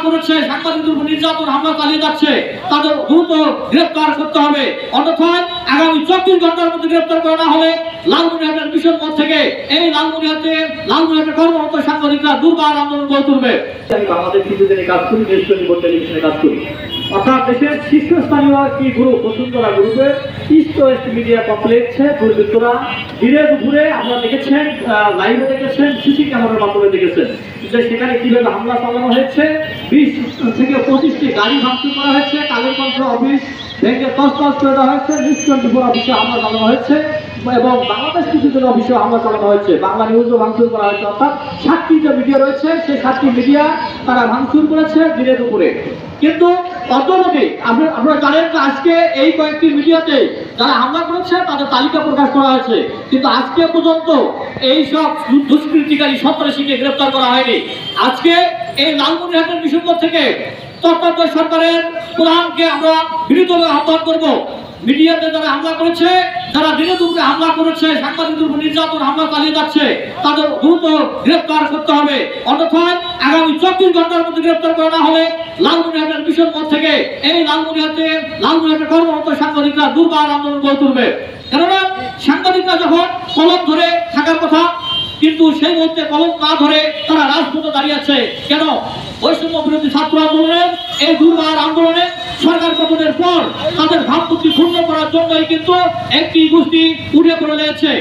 করেছে, সাংবাদিকদের উপর নির্যাতন হামলা চালিয়ে যাচ্ছে, তাদের দ্রুত গ্রেফতার করতে হবে। অন্যথায় আগামী 24 ঘন্টার মধ্যে গ্রেফতার করা না হলে লালমনিরহাটের মিশন পথ থেকে এই লালমনিরহাটে কর্মরত সাংবাদিকরা দুর্বার আন্দোলন গড়ে তুলবে। আমাদের কিছুদিনে কাজ করি, দেশ টেলিভিশনে কাজ করি, অর্থাৎ দেশের শীর্ষস্থানীয় একটি গ্রুপ বসুন্ধরা গ্রুপের ইস্ট ওয়েস্ট মিডিয়া কমপ্লেক্সে দুর্বৃত্তরা ধীরে দুপুরে আপনারা দেখেছেন, লাইভে দেখেছেন, সিসি ক্যামেরার মাধ্যমে দেখেছেন যে সেখানে কিভাবে হামলা চালানো হয়েছে। 20 থেকে 25টি গাড়ি ভাঙচুর করা হয়েছে, কালের কণ্ঠ অফিস ভেঙে তছনছ করে দেওয়া হয়েছে, নিউজ 24 অফিসে হামলা চালানো হয়েছে এবং বাংলাদেশ কিছুদিন অফিসে হামলা চালানো হয়েছে, বাংলা নিউজও ভাঙচুর করা হয়েছে। অর্থাৎ 7টি যে মিডিয়া রয়েছে সেই 7টি মিডিয়া তারা ভাঙচুর করেছে দিনে দুপুরে। কিন্তু অদ্যবধি আপনারা জানেন যে আজকে এই কয়েকটি মিডিয়াতে যারা হামলা করেছে তাদের তালিকা প্রকাশ করা হয়েছে, কিন্তু আজকে পর্যন্ত এই সব দুষ্কৃতিকারী সন্ত্রাসীকে গ্রেফতার করা হয়নি। আজকে এই লালমনিরহাটের মিশন থেকে তত্ত্বাবধায়ক সরকারের প্রধানকে আমরা বিনীতভাবে আহ্বান করব, মিডিয়াতে যারা হামলা করেছে, যারা দিনে দুপুরে হামলা করেছে, সাংবাদিকদের উপর নির্যাতন হামলা চালিয়ে যাচ্ছে, তাদের দ্রুত গ্রেফতার করতে হবে। অন্যথায় আগামী 24 ঘন্টার মধ্যে গ্রেফতার করা না হলে লালমনিরহাটের মিশন পথ থেকে এই লালমনিরহাটে কর্মরত সাংবাদিকরা দুর্বার আন্দোলন গড়ে তুলবে। কেননা সাংবাদিকরা যখন কলম ধরে থাকার কথা, কিন্তু সেই মুহূর্তে কলম না ধরে তারা রাজপথে দাঁড়িয়ে আছে কেন? বৈষম্য বিরোধী ছাত্র আন্দোলনের এই দুর্বার আন্দোলনে সরকার পতনের পর তাদের ভাবমূর্তি ক্ষুণ্ণ করার জন্যই কিন্তু একটি গোষ্ঠী উঠে পড়ে লেগেছে।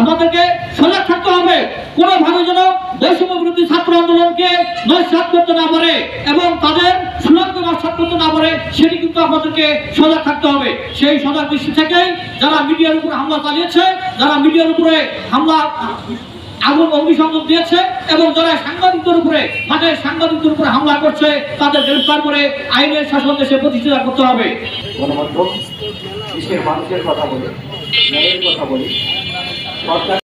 আমাদেরকে সজাগ থাকতে হবে, কোনোভাবে যেন বৈষম্য বিরোধী ছাত্র আন্দোলনকে নস্যাৎ করতে না পারে এবং তাদের সুনামকে নস্যাৎ করতে না পারে, সেটি কিন্তু আমাদেরকে সজাগ থাকতে হবে। সেই সজাগ দৃষ্টি থেকেই যারা মিডিয়ার উপরে হামলা চালিয়েছে, যারা মিডিয়ার উপরে হামলা আগুন অগ্নিসংযোগ দিয়েছে এবং যারা সাংবাদিকদের উপরে হামলা করছে, তাদের গ্রেফতার করে আইনের শাসন দেশে প্রতিষ্ঠা করতে হবে। গণমাধ্যম দেশের মানুষের কথা বলে, ন্যায়ের কথা বলে, সরকার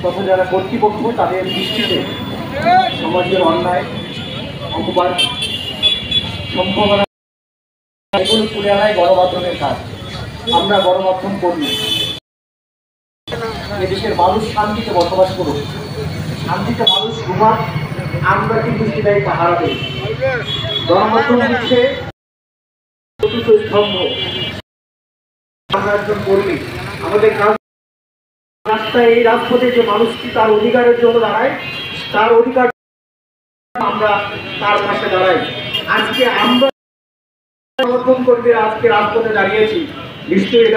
তখন যারা কর্তৃপক্ষ তাদের দৃষ্টিতে সমাজের অন্যায়, অপবাদ, সম্ভাবনা এগুলো তুলে আনায় গণমাধ্যমের কাজ। আমরা গণমাধ্যম কর্মী, এদেশের মানুষ শান্তিতে বসবাস করুক, শান্তিতে মানুষ ঘুমাক, আমরা কিন্তু সেটাই পাহারা দেই। গণমাধ্যম হচ্ছে চতুর্থ স্তম্ভ। আমরা একজন কর্মী, আমাদের কাজ রাস্তায় এই রাজপথে যে মানুষটি তার অধিকারের জন্য দাঁড়ায়, তার অধিকার আমরা তার পাশে দাঁড়াই। আজকে আমরা গণমাধ্যম কর্মীরা আজকে রাজপথে দাঁড়িয়েছি, নিশ্চয়ই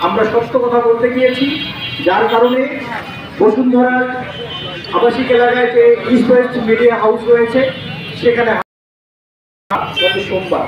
আমরা সত্য কথা বলতে গিয়েছি, যার কারণে বসুন্ধরার আবাসিক এলাকায় যে ইস্ট ওয়েস্ট মিডিয়া হাউস রয়েছে সেখানে গত সোমবার